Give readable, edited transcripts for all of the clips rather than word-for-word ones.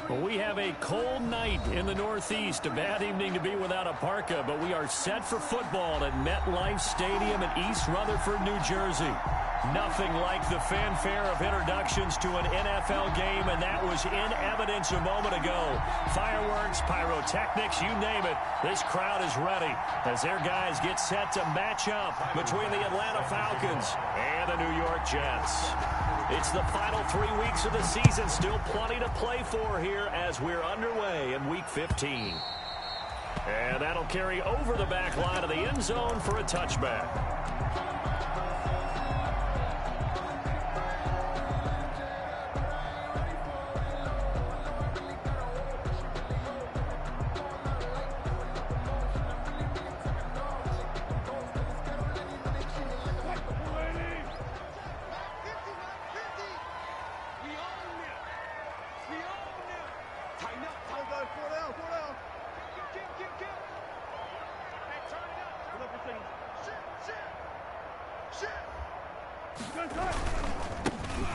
Well, we have a cold night in the Northeast. A bad evening to be without a parka, but we are set for football at MetLife Stadium in East Rutherford, New Jersey. Nothing like the fanfare of introductions to an NFL game, and that was in evidence a moment ago. Fireworks, pyrotechnics, you name it. This crowd is ready as their guys get set to match up between the Atlanta Falcons and the New York Jets. It's the final 3 weeks of the season. Still plenty to play for here as we're underway in Week 15. And that'll carry over the back line of the end zone for a touchback.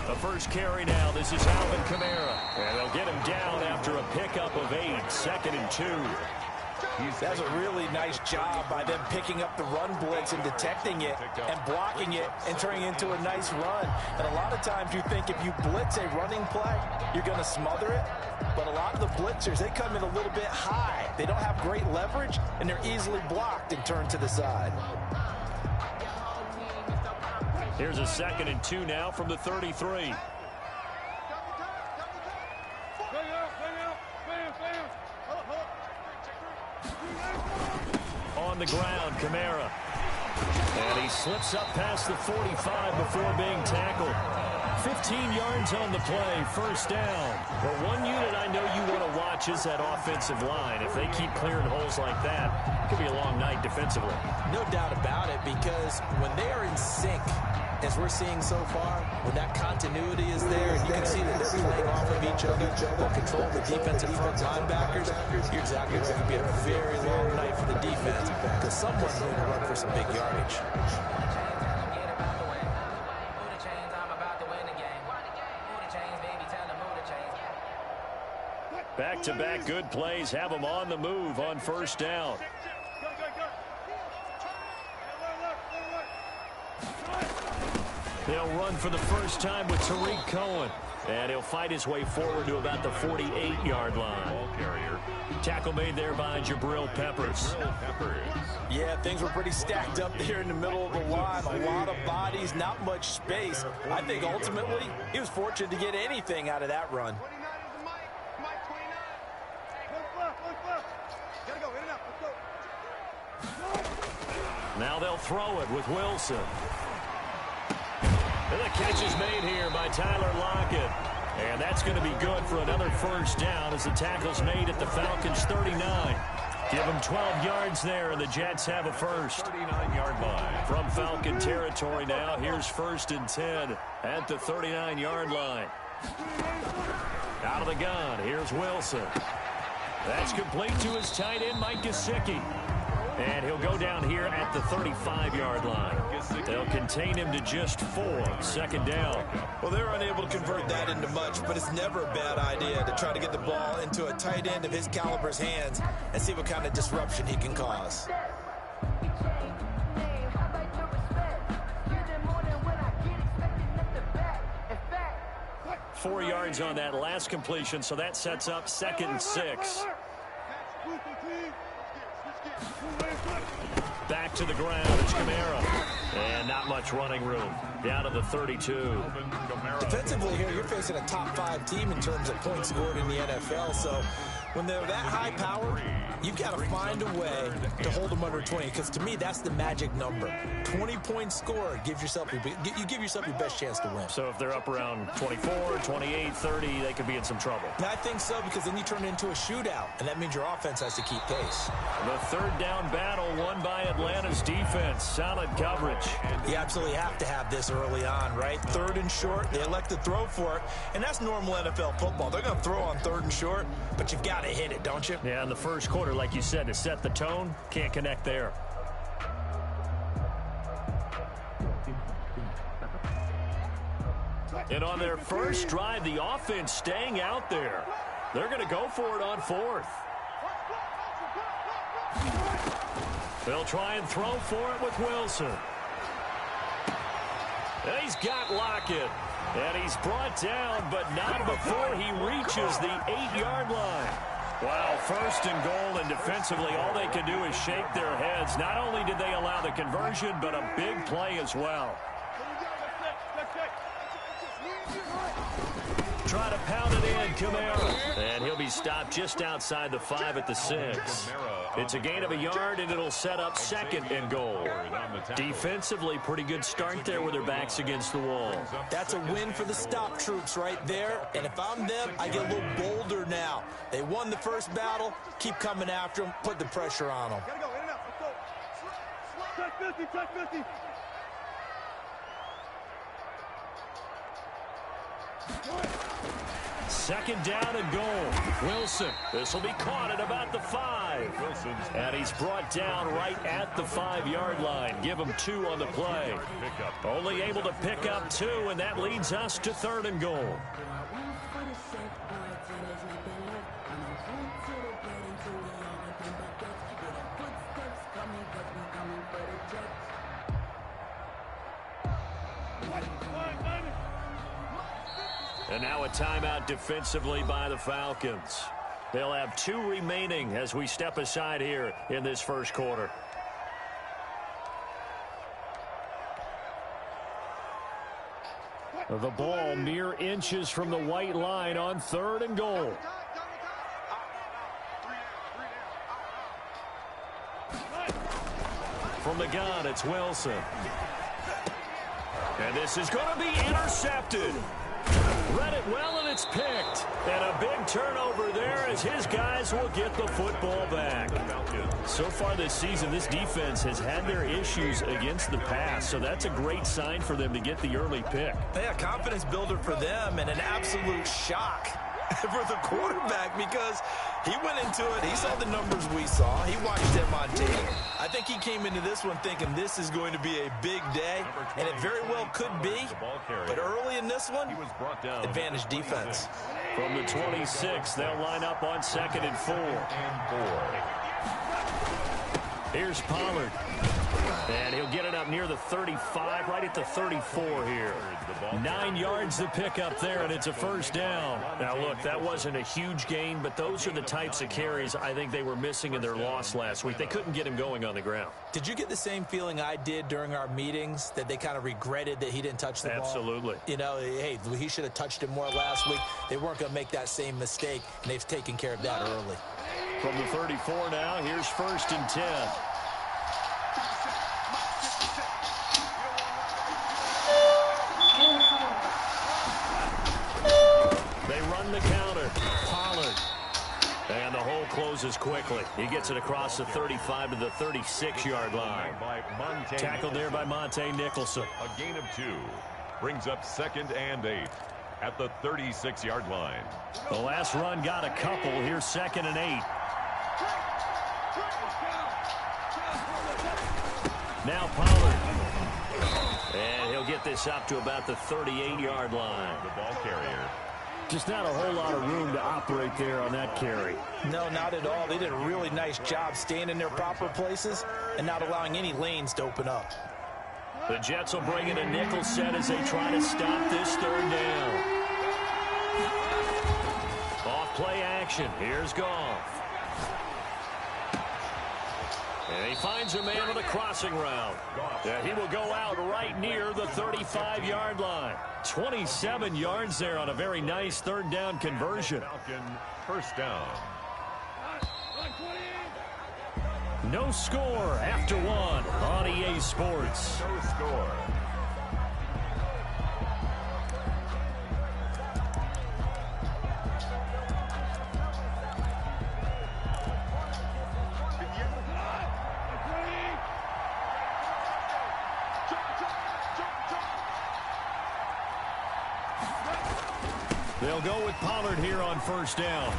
The first carry now. This is Alvin Kamara. And they'll get him down after a pickup of 8. 2nd and 2. That's a really nice job by them picking up the run blitz and detecting it and blocking it and turning it into a nice run. And a lot of times you think if you blitz a running play, you're going to smother it. But a lot of the blitzers, they come in a little bit high. They don't have great leverage, and they're easily blocked and turned to the side. Here's a 2nd and 2 now from the 33. On the ground, Kamara. And he slips up past the 45 before being tackled. 15 yards on the play, first down. But one unit I know you want to watch is that offensive line. If they keep clearing holes like that, it could be a long night defensively. No doubt about it, because when they are in sync, as we're seeing so far, when that continuity is there, and you can see that they're playing off of each other, they'll control the defensive front linebackers, you're exactly right. It's going to be a very long night for the defense, because someone's going to run for some big yardage. Back-to-back good plays have them on the move on first down. They'll run for the first time with Tariq Cohen. And he'll fight his way forward to about the 48-yard line. Tackle made there by Jabril Peppers. Yeah, things were pretty stacked up there in the middle of the line. A lot of bodies, not much space. I think ultimately he was fortunate to get anything out of that run. Now they'll throw it with Wilson. And the catch is made here by Tyler Lockett. And that's going to be good for another first down as the tackle's made at the Falcons' 39. Give them 12 yards there, and the Jets have a first. 39-yard line. From Falcon territory now, here's 1st and 10 at the 39-yard line. Out of the gun, here's Wilson. That's complete to his tight end, Mike Gesicki. And he'll go down here at the 35-yard line. They'll contain him to just 4. 2nd down. Well, they're unable to convert that into much, but it's never a bad idea to try to get the ball into a tight end of his caliber's hands and see what kind of disruption he can cause. Four yards on that last completion, so that sets up 2nd and 6. Back to the ground, it's Kamara. And not much running room. Down to the 32. Defensively here, you're facing a top 5 team in terms of points scored in the NFL, so when they're that high powered, you've got to find a way to hold them under 20, because to me, that's the magic number. 20 points scored, you give yourself your best chance to win. So if they're up around 24, 28, 30, they could be in some trouble. I think so, because then you turn it into a shootout, and that means your offense has to keep pace. The 3rd down battle won by Atlanta's defense. Solid coverage. You absolutely have to have this early on, right? 3rd and short, they elect to throw for it, and that's normal NFL football. They're going to throw on 3rd and short, but you've got to hit it, don't you? Yeah, in the first quarter, like you said, to set the tone, can't connect there. And on their first drive, the offense staying out there. They're going to go for it on 4th. They'll try and throw for it with Wilson. And he's got Lockett. And he's brought down, but not before he reaches the 8-yard line. Wow, 1st and goal, and defensively all they can do is shake their heads. Not only did they allow the conversion, but a big play as well. Try to pound it in, Kamara. And he'll be stopped just outside the 5 at the 6. It's a gain of a yard, and it'll set up 2nd and goal. Defensively, pretty good start there with their backs against the wall. That's a win for the stop troops right there. And if I'm them, I get a little bolder now. They won the first battle. Keep coming after them. Put the pressure on them. Gotta go, in and out. Let's go. Check 50. 2nd down and goal. Wilson. This will be caught at about the 5. And he's brought down right at the 5-yard line. Give him 2 on the play. Only able to pick up 2, and that leads us to 3rd and goal. And now a timeout defensively by the Falcons. They'll have 2 remaining as we step aside here in this first quarter. The ball mere inches from the white line on 3rd and goal. From the gun, it's Wilson. And this is going to be intercepted. Read it well, and it's picked. And a big turnover there as his guys will get the football back. So far this season, this defense has had their issues against the pass, so that's a great sign for them to get the early pick. Yeah, confidence builder for them and an absolute shock for the quarterback because he went into it. He saw the numbers we saw. He watched them on tape. I think he came into this one thinking this is going to be a big day, and it very well could be. But early in this one, advantage defense. From the 26, they'll line up on 2nd and 4. Here's Pollard. And he'll get it up near the 35, right at the 34 here. 9 yards to pick up there, and it's a 1st down. Now, look, that wasn't a huge gain, but those are the types of carries I think they were missing in their loss last week. They couldn't get him going on the ground. Did you get the same feeling I did during our meetings, that they kind of regretted that he didn't touch the ball? Absolutely. You know, hey, he should have touched it more last week. They weren't going to make that same mistake, and they've taken care of that early. From the 34 now, here's 1st and 10. The counter. Pollard. And the hole closes quickly. He gets it across the 35 to the 36-yard line. Tackled there by Monte Nicholson. A gain of 2. Brings up 2nd and 8 at the 36-yard line. The last run got a couple. Here's 2nd and 8. Now Pollard. And he'll get this up to about the 38-yard line. The ball carrier. Just not a whole lot of room to operate there on that carry. No, not at all. They did a really nice job staying in their proper places and not allowing any lanes to open up. The Jets will bring in a nickel set as they try to stop this 3rd down. Off play action. Here's Goff. And he finds a man on a crossing route. Yeah, he will go out right near the 35-yard line. 27 yards there on a very nice 3rd down conversion. Falcon, 1st down. No score after 1 on EA Sports. No score. They'll go with Pollard here on 1st down.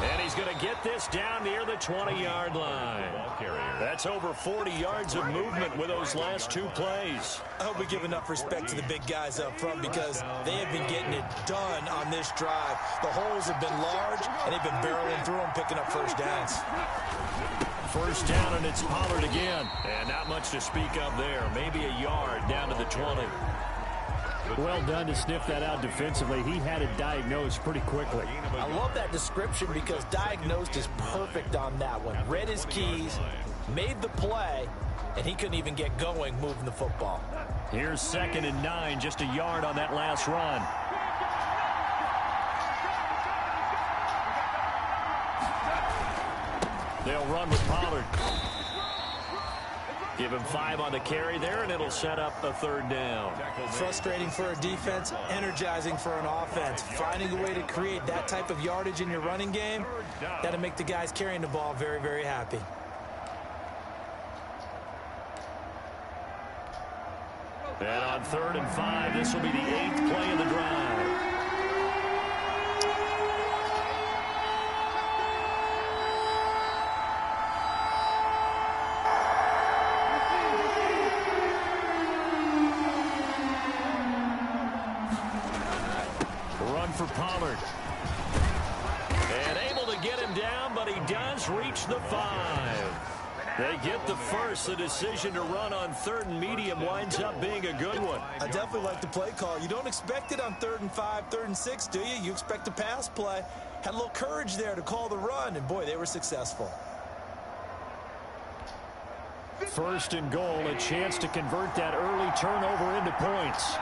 And he's going to get this down near the 20-yard line. That's over 40 yards of movement with those last 2 plays. I hope we give enough respect to the big guys up front because they have been getting it done on this drive. The holes have been large, and they've been barreling through them, picking up first downs. First down, and it's Pollard again. And not much to speak of there. Maybe a yard down to the 20. Well done to sniff that out defensively. He had it diagnosed pretty quickly. I love that description because diagnosed is perfect on that one. Read his keys, made the play, and he couldn't even get going moving the football. Here's 2nd and 9, just a yard on that last run. They'll run with Pollard. Give him 5 on the carry there, and it'll set up a 3rd down. Frustrating for a defense, energizing for an offense. Finding a way to create that type of yardage in your running game, that'll make the guys carrying the ball very, very happy. And on 3rd and 5, this will be the 8th play of the drive. For Pollard. And able to get him down, but he does reach the 5. They get the first. The decision to run on 3rd and medium winds up being a good one. I definitely like the play call. You don't expect it on 3rd and 5, 3rd and 6, do you? You expect a pass play. Had a little courage there to call the run, and boy, they were successful. 1st and goal, a chance to convert that early turnover into points.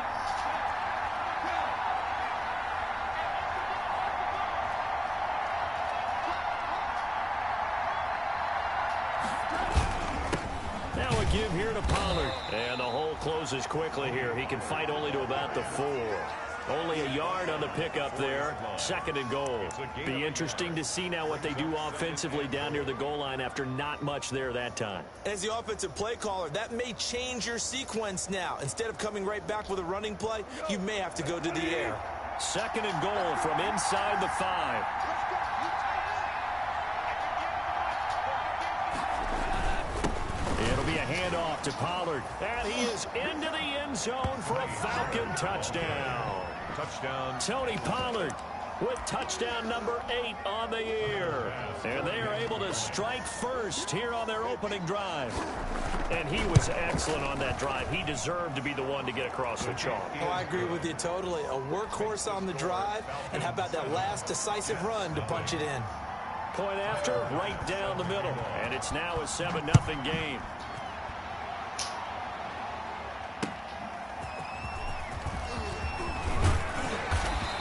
Give here to Pollard. And the hole closes quickly here. He can fight only to about the 4. Only a yard on the pickup there. 2nd and goal. Be interesting to see now what they do offensively down near the goal line after not much there that time. As the offensive play caller, that may change your sequence now. Instead of coming right back with a running play, you may have to go to the air. 2nd and goal from inside the 5. It'll be a handoff to Pollard. And he is into the end zone for a Falcon touchdown. Touchdown. Tony Pollard with touchdown number 8 on the year. And they are able to strike first here on their opening drive. And he was excellent on that drive. He deserved to be the one to get across the chalk. Oh, I agree with you totally. A workhorse on the drive. And how about that last decisive run to punch it in? Point after, right down the middle. And it's now a 7-0 game.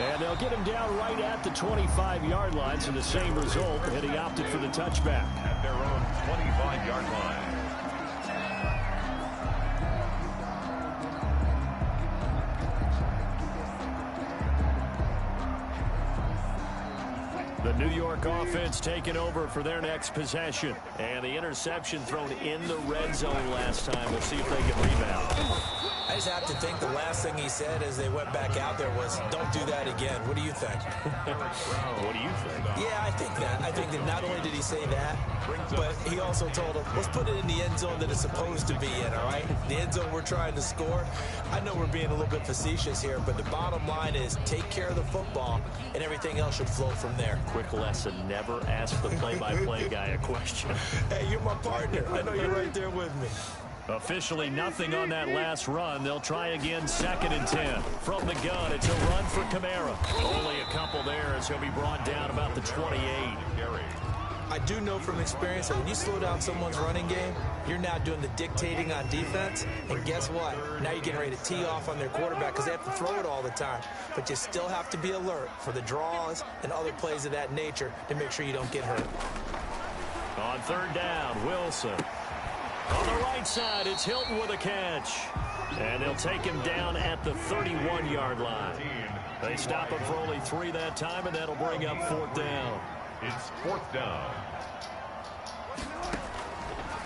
And they'll get him down right at the 25-yard line, so the same result, and he opted for the touchback. At their own 25-yard line. The New York offense taking over for their next possession. And the interception thrown in the red zone last time. We'll see if they can rebound. I just have to think the last thing he said as they went back out there was, don't do that again. What do you think? What do you think? Yeah, I think that. I think that not only did he say that, but he also told him, let's put it in the end zone that it's supposed to be in, all right? The end zone we're trying to score. I know we're being a little bit facetious here, but the bottom line is take care of the football, and everything else should flow from there. Quick lesson, never ask the play-by-play guy a question. Hey, you're my partner. I know you're right there with me. Officially nothing on that last run. They'll try again 2nd and 10. From the gun, it's a run for Kamara. Only a couple there as he'll be brought down about the 28. I do know from experience that when you slow down someone's running game, you're now doing the dictating on defense. And guess what? Now you're getting ready to tee off on their quarterback because they have to throw it all the time. But you still have to be alert for the draws and other plays of that nature to make sure you don't get hurt. On 3rd down, Wilson. On the right side, it's Hilton with a catch. And they'll take him down at the 31-yard line. They stop him for only 3 that time, and that'll bring up 4th down. It's 4th down.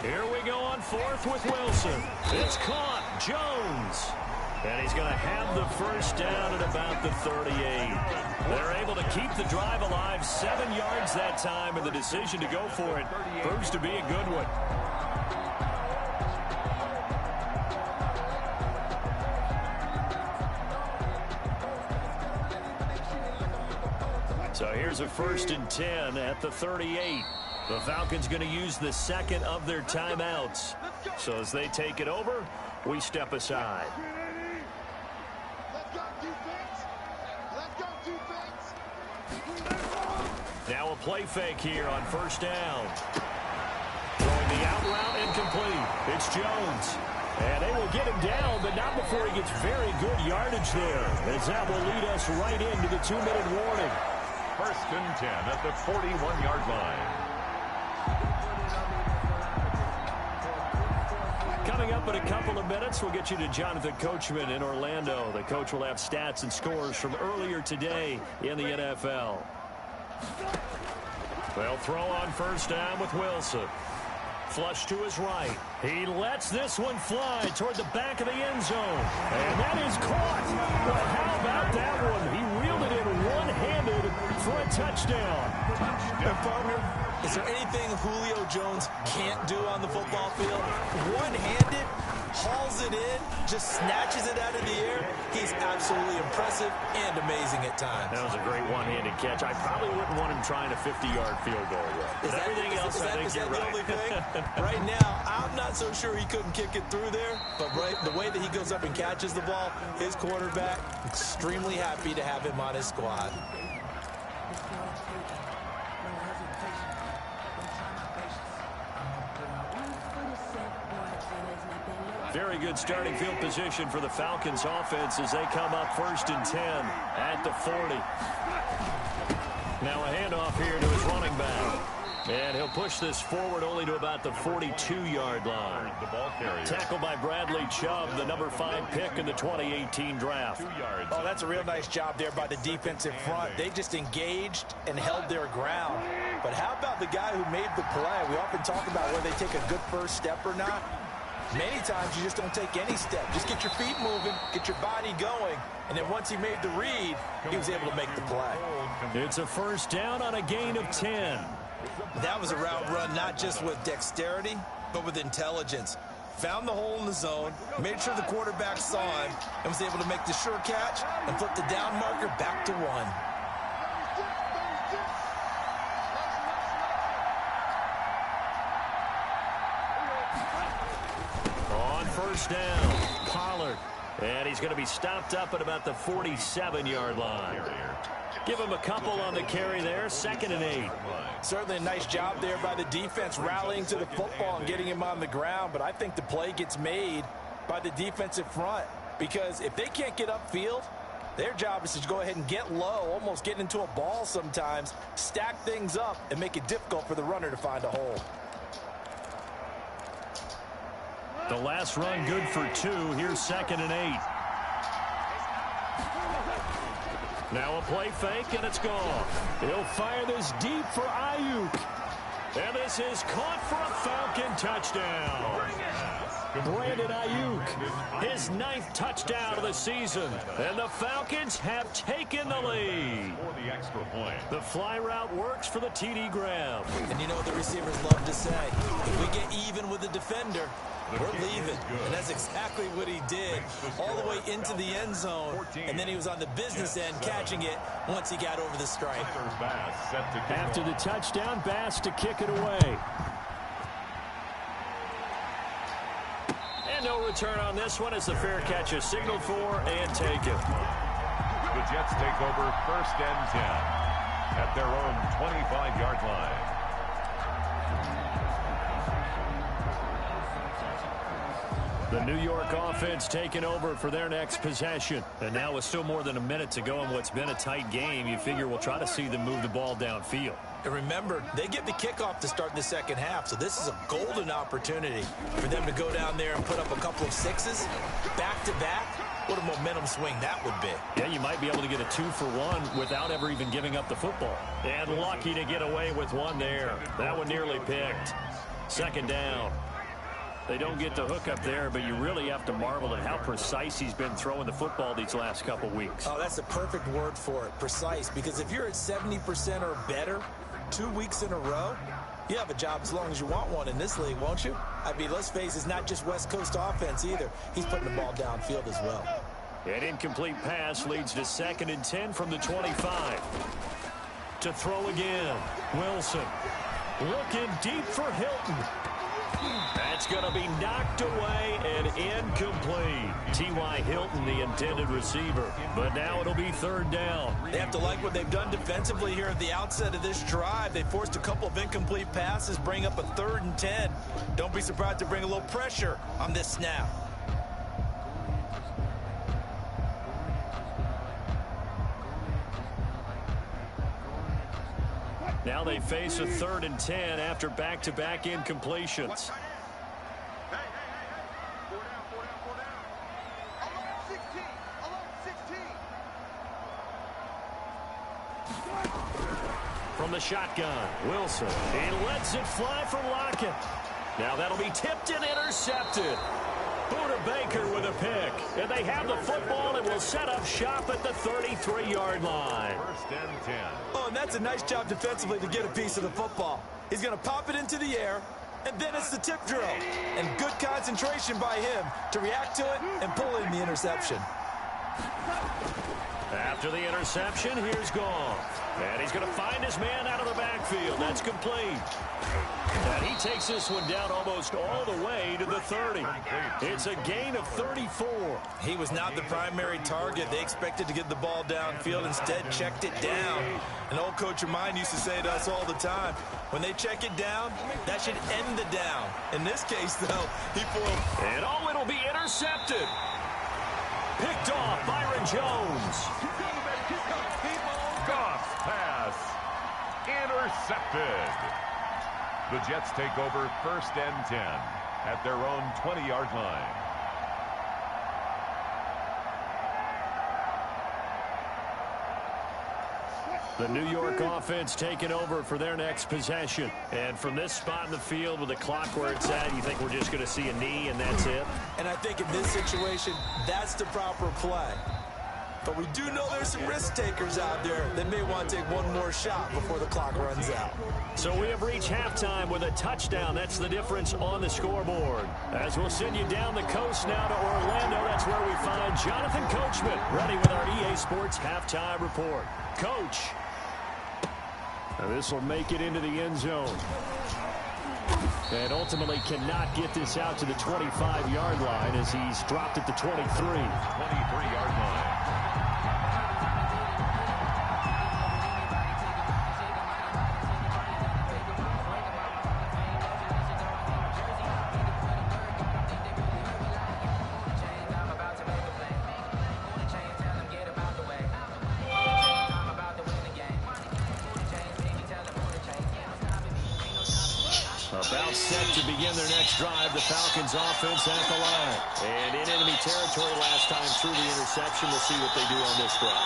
Here we go on 4th with Wilson. It's caught. Jones. And he's going to have the first down at about the 38. They're able to keep the drive alive, 7 yards that time, and the decision to go for it proves to be a good one. So here's a 1st and 10 at the 38. The Falcons going to use the second of their timeouts. So as they take it over, we step aside. Now a play fake here on 1st down. Throwing the out route incomplete. It's Jones. And they will get him down, but not before he gets very good yardage there. As that will lead us right into the 2-minute warning. 1st and 10 at the 41-yard line. Coming up in a couple of minutes, we'll get you to Jonathan Coachman in Orlando. The coach will have stats and scores from earlier today in the NFL. They'll throw on 1st down with Wilson. Flush to his right. He lets this one fly toward the back of the end zone. And that is caught. Well, how about that one? He reeled it in one-handed for a touchdown. And partner, is there anything Julio Jones can't do on the football field? One-handed, hauls it in, just snatches it out of the air. He's absolutely impressive and amazing at times. That was a great one-handed catch. I probably wouldn't want him trying a 50-yard field goal yet. But everything else, I think you're right. Is that the only thing? Right now, I'm not so sure he couldn't kick it through there, but the way that he goes up and catches the ball, his quarterback, extremely happy to have him on his squad. Very good starting field position for the Falcons offense as they come up 1st and 10 at the 40. Now a handoff here to his running back. And he'll push this forward only to about the 42-yard line. Tackled by Bradley Chubb, the number 5 pick in the 2018 draft. Oh, that's a real nice job there by the defensive front. They just engaged and held their ground. But how about the guy who made the play? We often talk about whether they take a good first step or not. Many times you just don't take any step. Just get your feet moving, get your body going, and then once he made the read, he was able to make the play. It's a 1st down on a gain of 10. That was a route run not just with dexterity, but with intelligence. Found the hole in the zone, made sure the quarterback saw him, and was able to make the sure catch and flip the down marker back to 1. On 1st down, Pollard. And he's going to be stopped up at about the 47-yard line. Give him a couple on the carry there, 2nd and 8. Certainly a nice job there by the defense rallying to the football and getting him on the ground, but I think the play gets made by the defensive front because if they can't get upfield, their job is to go ahead and get low, almost get into a ball sometimes, stack things up, and make it difficult for the runner to find a hole. The last run good for 2. Here's 2nd and 8. Now a play fake, and it's gone. He'll fire this deep for Ayuk. And this is caught for a Falcon touchdown. Brandon Ayuk, his 9th touchdown of the season. And the Falcons have taken the lead. The fly route works for the TD grab. And you know what the receivers love to say? If we get even with the defender, we're leaving. And that's exactly what he did. All the way into the end zone. And then he was on the business end catching it once he got over the stripe. After the touchdown, Bass to kick it away. And no return on this one as the fair catch is signaled for and taken. The Jets take over 1st and 10 at their own 25-yard line. The New York offense taking over for their next possession. And now with still more than a minute to go in what's been a tight game, you figure we'll try to see them move the ball downfield. And remember, they get the kickoff to start the second half, so this is a golden opportunity for them to go down there and put up a couple of sixes back-to-back. What a momentum swing that would be. Yeah, you might be able to get a 2-for-1 without ever even giving up the football. And lucky to get away with one there. That one nearly picked. 2nd down. They don't get the hook up there, but you really have to marvel at how precise he's been throwing the football these last couple weeks. Oh, that's the perfect word for it, precise, because if you're at 70% or better 2 weeks in a row, you have a job as long as you want one in this league, won't you? I mean, let's face it, it's not just West Coast offense either. He's putting the ball downfield as well. An incomplete pass leads to 2nd and 10 from the 25. To throw again, Wilson. Looking deep for Hilton. That's going to be knocked away and incomplete. T.Y. Hilton, the intended receiver. But now it'll be 3rd down. They have to like what they've done defensively here at the outset of this drive. They forced a couple of incomplete passes, bring up a 3rd and 10. Don't be surprised to bring a little pressure on this snap. Now they face a 3rd and 10 after back-to-back incompletions. Hey. 4 down. 16. 16. From the shotgun, Wilson. He lets it fly for Lockett. Now that'll be tipped and intercepted. Buda Baker with a pick. And they have the football and will set up shop at the 33-yard line. 1st and 10. Oh, and that's a nice job defensively to get a piece of the football. He's going to pop it into the air, and then it's the tip drill. And good concentration by him to react to it and pull in the interception. After the interception, here's Goff. And he's going to find his man out of the backfield. That's complete. And he takes this one down almost all the way to the 30. It's a gain of 34. He was not the primary target. They expected to get the ball downfield. Instead, checked it down. An old coach of mine used to say to us all the time, when they check it down, that should end the down. In this case, though, he foiled. And oh, it'll be intercepted. Picked off Byron Jones. Goff's pass intercepted. The Jets take over 1st and 10 at their own 20-yard line. The New York offense taking over for their next possession. And from this spot in the field with the clock where it's at, you think we're just going to see a knee and that's it? And I think in this situation, that's the proper play. But we do know there's some risk takers out there that may want to take one more shot before the clock runs out. So we have reached halftime with a touchdown. That's the difference on the scoreboard. As we'll send you down the coast now to Orlando, that's where we find Jonathan Coachman ready with our EA Sports halftime report. Coach. This will make it into the end zone. And ultimately cannot get this out to the 25-yard line as he's dropped at the 23. 23-yard line. About set to begin their next drive, the Falcons offense at the line. And in enemy territory last time through the interception. We'll see what they do on this drive.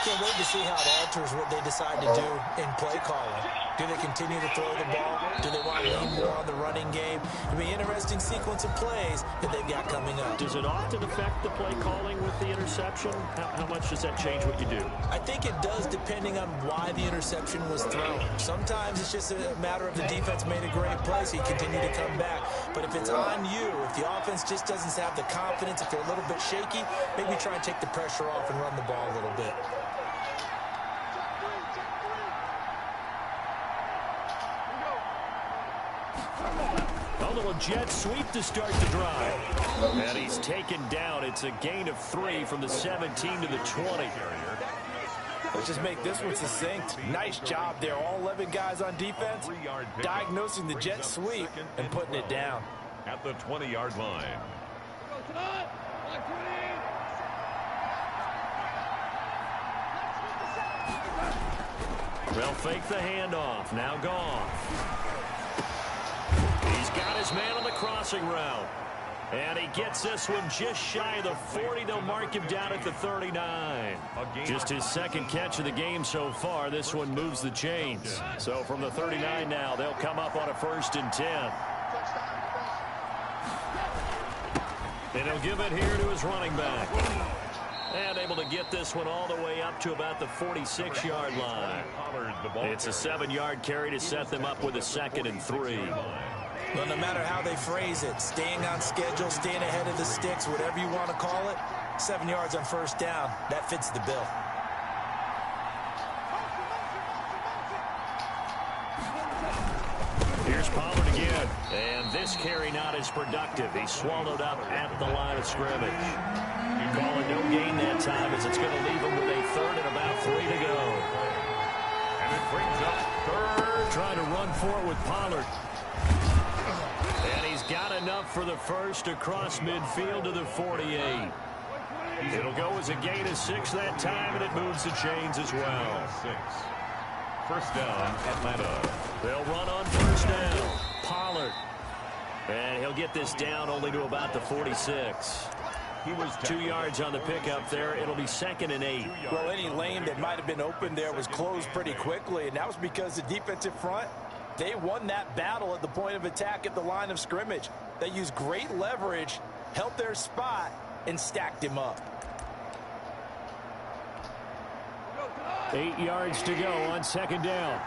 Can't wait to see how it alters what they decide to do in play calling. Do they continue to throw the ball? Do they want to lean more on the running game? It'll be an interesting sequence of plays that they've got coming up. Does it often affect the play calling with the interception? How much does that change what you do? I think it does depending on why the interception was thrown. Sometimes it's just a matter of the defense made a great play, so you continue to come back. But if it's on you, if the offense just doesn't have the confidence, if they're a little bit shaky, maybe try and take the pressure off and run the ball a little bit. A little jet sweep to start the drive. And he's taken down. It's a gain of 3 from the 17 to the 20. Let's just make this one succinct. Nice job there. All 11 guys on defense diagnosing the jet sweep and putting it down. At the 20-yard line. They'll fake the handoff. Now Goff. He's got his man on the crossing route. And he gets this one just shy of the 40. They'll mark him down at the 39. Just his second catch of the game so far. This one moves the chains. So from the 39 now, they'll come up on a 1st and 10. And he'll give it here to his running back. And able to get this one all the way up to about the 46-yard line. It's a 7-yard carry to set them up with a 2nd and 3. Well, no matter how they phrase it, staying on schedule, staying ahead of the sticks, whatever you want to call it, 7 yards on first down, that fits the bill. Here's Pollard again, and this carry not as productive. He's swallowed up at the line of scrimmage. You call it no gain that time as it's going to leave him with a 3rd and about 3 to go. And it brings up 3rd. Trying to run for it with Pollard. And he's got enough for the first across midfield to the 48. It'll go as a gain of 6 that time, and it moves the chains as well. 6. First down, Atlanta. They'll run on first down. Pollard. And he'll get this down only to about the 46. He was 2 yards on the pickup there. It'll be 2nd and 8. Well, any lane that might have been open there was closed pretty quickly, and that was because the defensive front, they won that battle at the point of attack at the line of scrimmage. They used great leverage, held their spot, and stacked him up. 8 yards to go on 2nd down.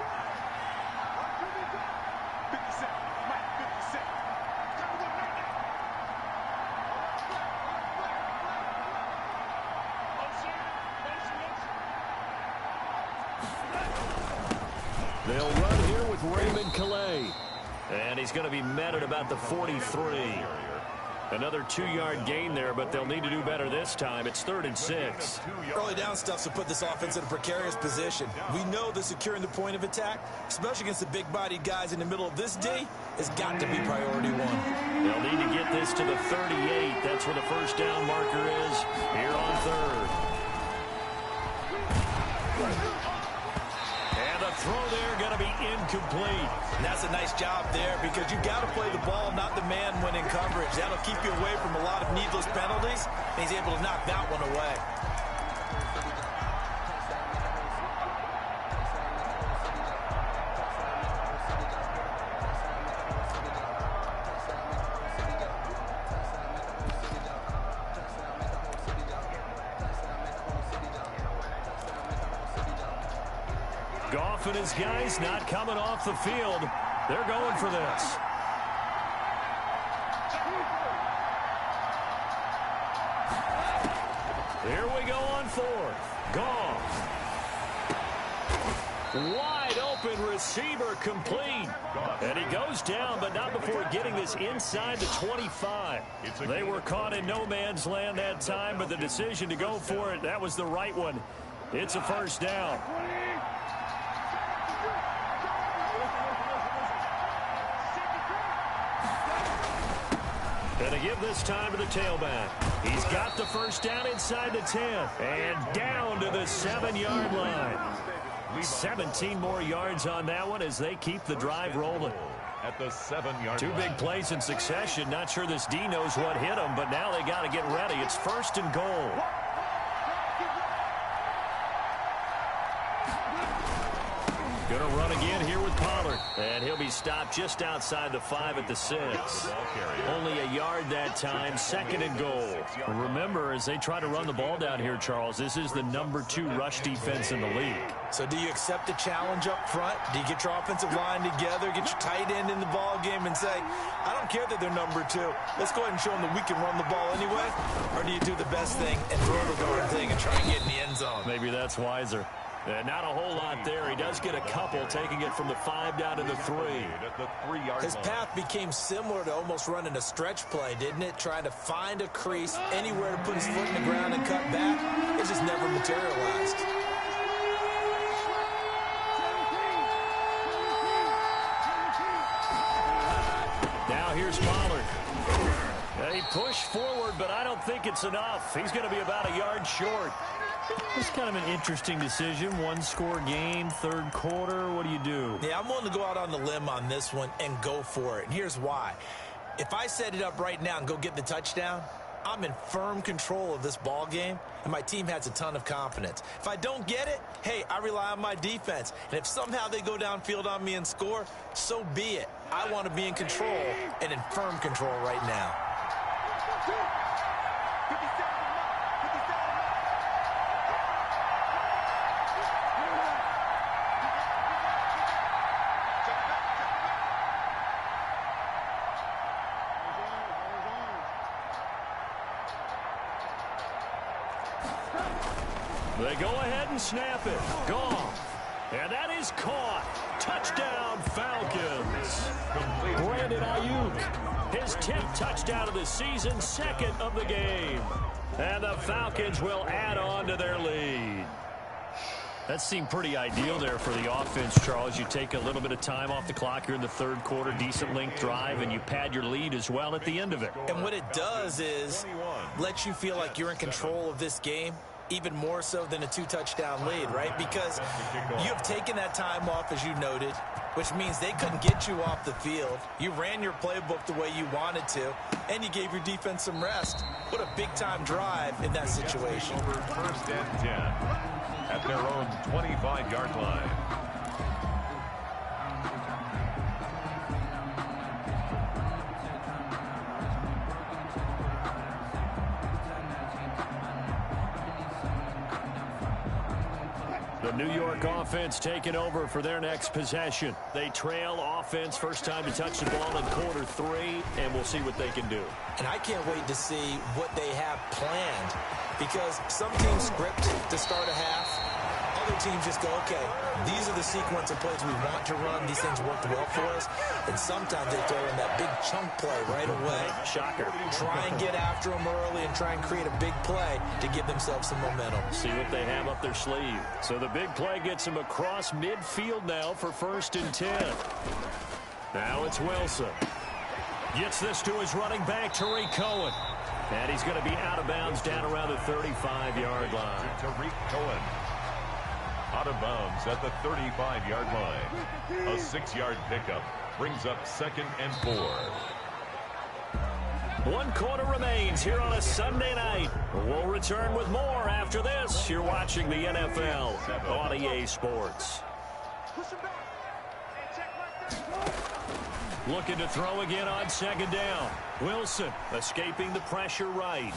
They'll run here with Raymond Calais. And he's going to be met at about the 43. Another 2-yard gain there, but they'll need to do better this time. It's 3rd and 6. Early down stuff to put this offense in a precarious position. We know that securing the point of attack, especially against the big-bodied guys in the middle of this D, has got to be priority 1. They'll need to get this to the 38. That's where the first down marker is here on 3rd. And the throw there going to be incomplete. And that's a nice job there because you got to play the ball, not the man when in coverage. That'll keep you away from a lot of needless penalties, and he's able to knock that one away. Goff and his guys not coming off the field. They're going for this. Here we go on 4th. Goff. Wide open receiver complete. And he goes down, but not before getting this inside the 25. They were caught in no man's land that time, but the decision to go for it, that was the right one. It's a first down. And to give this time to the tailback. He's got the first down inside the 10. And down to the 7-yard line. 17 more yards on that one as they keep the drive rolling. At the 7-yard 2 big plays in succession. Not sure this D knows what hit them, but now they got to get ready. It's 1st and goal. Going to run again here with Pollard. And he'll be stopped just outside the 5 at the 6. Only a yard that time, 2nd and goal. Remember, as they try to run the ball down here, Charles, this is the number 2 rush defense in the league. So do you accept the challenge up front? Do you get your offensive line together, get your tight end in the ball game and say, I don't care that they're number 2. Let's go ahead and show them that we can run the ball anyway? Or do you do the best thing and throw the darn thing and try and get in the end zone? Maybe that's wiser. Not a whole lot there. He does get a couple, taking it from the 5 down to the 3. His path became similar to almost running a stretch play, didn't it? Trying to find a crease, anywhere to put his foot in the ground and cut back. It just never materialized. Now here's Pollard. He pushed forward, but I don't think it's enough. He's going to be about a yard short. It's kind of an interesting decision. 1-score game, 3rd quarter. What do you do? Yeah, I'm willing to go out on the limb on this one and go for it. And here's why. If I set it up right now and go get the touchdown, I'm in firm control of this ball game, and my team has a ton of confidence. If I don't get it, hey, I rely on my defense. And if somehow they go downfield on me and score, so be it. I want to be in control and in firm control right now. They go ahead and snap it. Goff. And that is caught. Touchdown, Falcons. Brandon Ayuk, his 10th touchdown of the season, second of the game. And the Falcons will add on to their lead. That seemed pretty ideal there for the offense, Charles. You take a little bit of time off the clock here in the third quarter, decent length drive, and you pad your lead as well at the end of it. And what it does is let you feel like you're in control of this game, even more so than a 2-touchdown lead, right? Because you have taken that time off, as you noted, which means they couldn't get you off the field. You ran your playbook the way you wanted to, and you gave your defense some rest. What a big-time drive in that situation. First and 10 at their own 25-yard line. The New York offense taking over for their next possession. They trail offense, first time to touch the ball in quarter 3, and we'll see what they can do. And I can't wait to see what they have planned, because some teams script to start a half. Other teams just go, okay, these are the sequence of plays we want to run. These things worked well for us. And sometimes they throw in that big chunk play right away. Shocker. Try and get after them early and try and create a big play to give themselves some momentum. See what they have up their sleeve. So the big play gets them across midfield now for 1st and 10. Now it's Wilson. Gets this to his running back, Tariq Cohen. And he's going to be out of bounds down around the 35-yard line. Tariq Cohen out of bounds at the 35-yard line. A 6-yard pickup brings up 2nd and 4. 1 quarter remains here on a Sunday night. We'll return with more after this. You're watching the NFL on EA Sports. Looking to throw again on 2nd down. Wilson escaping the pressure right.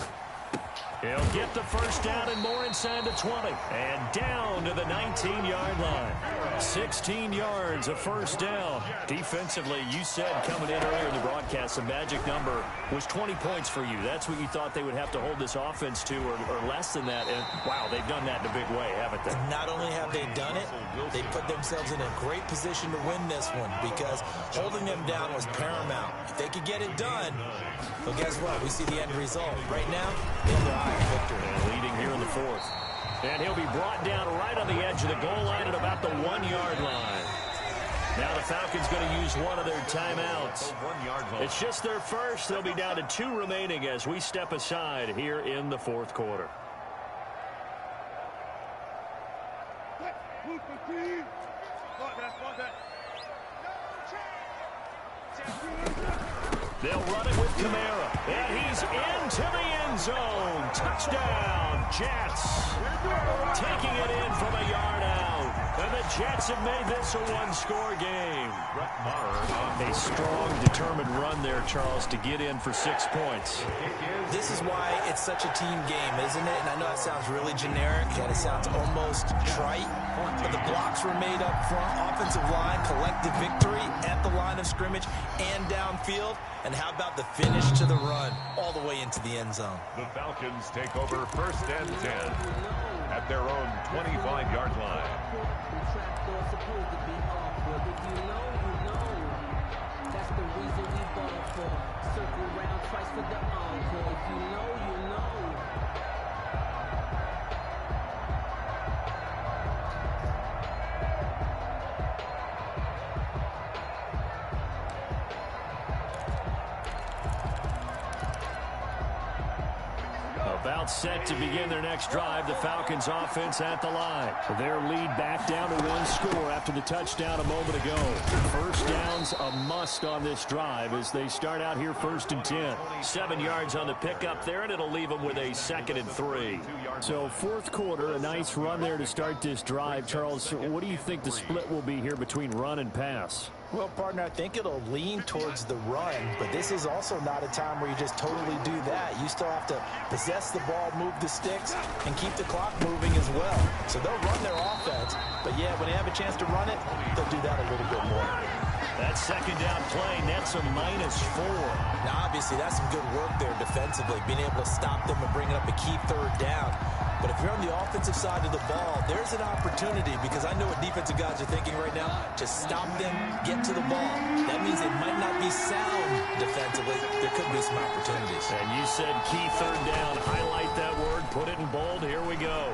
He'll get the first down and more inside the 20. And down to the 19-yard line. 16 yards, a first down. Defensively, you said coming in earlier in the broadcast, the magic number was 20 points for you. That's what you thought they would have to hold this offense to, or less than that. And, wow, they've done that in a big way, haven't they? Not only have they done it, they put themselves in a great position to win this one, because holding them down was paramount. If they could get it done, well, guess what? We see the end result. Right now, they have their eye on victory. And leading here in the 4th. And he'll be brought down right on the edge of the goal line at about the 1-yard line. Now the Falcons going to use one of their timeouts. It's just their first. They'll be down to 2 remaining as we step aside here in the 4th quarter. They'll run it with Kamara. And he's into the end zone. Touchdown, Jets. Taking it in from a yard out. And the Jets have made this a 1-score game. A strong, determined run there, Charles, to get in for 6 points. This is why it's such a team game, isn't it? And I know it sounds really generic, and it sounds almost trite, but the blocks were made up front. Offensive line, collective victory at the line of scrimmage and downfield. And how about the finish to the run all the way into the end zone? The Falcons take over 1st and 10 at their own 25-yard line. That's the reason we ball for. Circle round twice for the encore. If you know, you know. About set to begin their next drive. The Falcons offense at the line. Their lead back down to 1 score after the touchdown a moment ago. First down's a must on this drive as they start out here 1st and 10. 7 yards on the pickup there, and it'll leave them with a 2nd and 3. So 4th quarter, a nice run there to start this drive. Charles, what do you think the split will be here between run and pass? Well, partner, I think it'll lean towards the run, but this is also not a time where you just totally do that. You still have to possess the ball, move the sticks, and keep the clock moving as well. So they'll run their offense, but yeah, when they have a chance to run it, they'll do that a little bit more. That 2nd down play nets a -4. Now, obviously, that's some good work there defensively, being able to stop them and bring it up a key 3rd down. But if you're on the offensive side of the ball, there's an opportunity, because I know what defensive guys are thinking right now. Just stop them, get to the ball. That means they might not be sound defensively. There could be some opportunities. And you said key third down. Highlight that word, put it in bold. Here we go.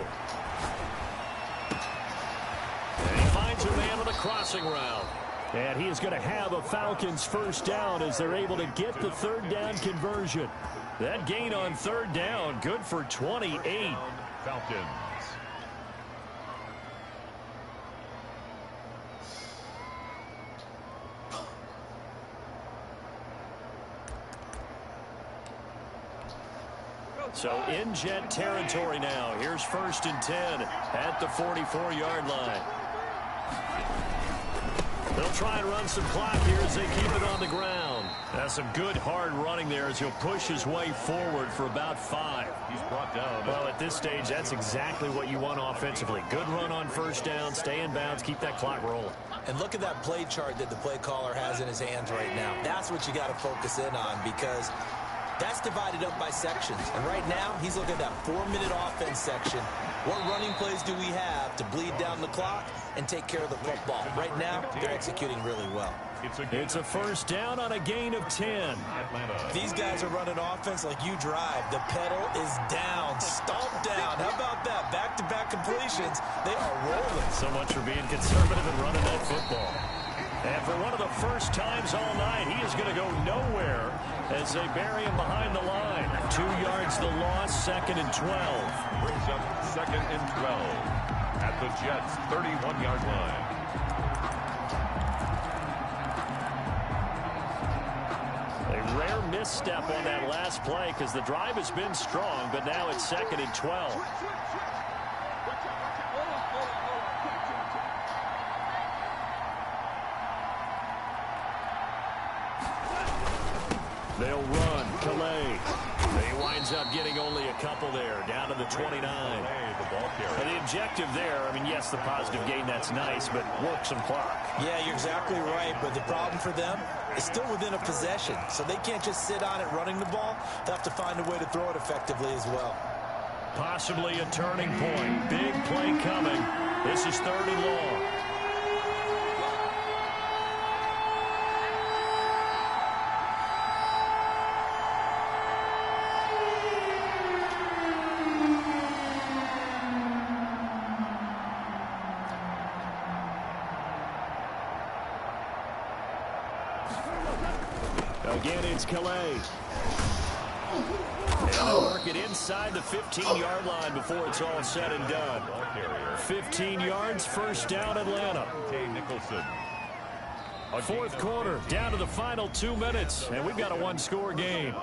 And he finds a man on the crossing route. And he is going to have a Falcons first down as they're able to get the third down conversion. That gain on third down, good for 28. Falcons. So in Jet territory now. Here's 1st and 10 at the 44-yard line. They'll try and run some clock here as they keep it on the ground. That's some good hard running there as he'll push his way forward for about 5. He's brought down. Well, at this stage, that's exactly what you want offensively. Good run on first down, stay in bounds, keep that clock rolling. And look at that play chart that the play caller has in his hands right now. That's what you got to focus in on, because that's divided up by sections. And right now, he's looking at that 4-minute offense section. What running plays do we have to bleed down the clock and take care of the football? Right now, they're executing really well. It's a first down on a gain of 10. These guys are running offense like you drive. The pedal is down, stomped down. How about that? Back-to-back completions. They are rolling. So much for being conservative and running that football. And for one of the first times all night, he is going to go nowhere as they bury him behind the line. 2 yards the loss, 2nd and 12. Brings up 2nd and 12 at the Jets' 31-yard line. A rare misstep on that last play because the drive has been strong, but now it's 2nd and 12. They'll run. Calais. He winds up getting only a couple there, down to the 29. And the objective there, I mean, yes, the positive gain, that's nice, but work some clock. Yeah, you're exactly right, but the problem for them is still within a possession, so they can't just sit on it running the ball. They'll have to find a way to throw it effectively as well. Possibly a turning point. Big play coming. This is 3rd and long. Again, it's Calais. And they'll work it inside the 15-yard line before it's all said and done. 15 yards, first down, Atlanta. Fourth quarter, down to the final 2 minutes, and we've got a one-score game.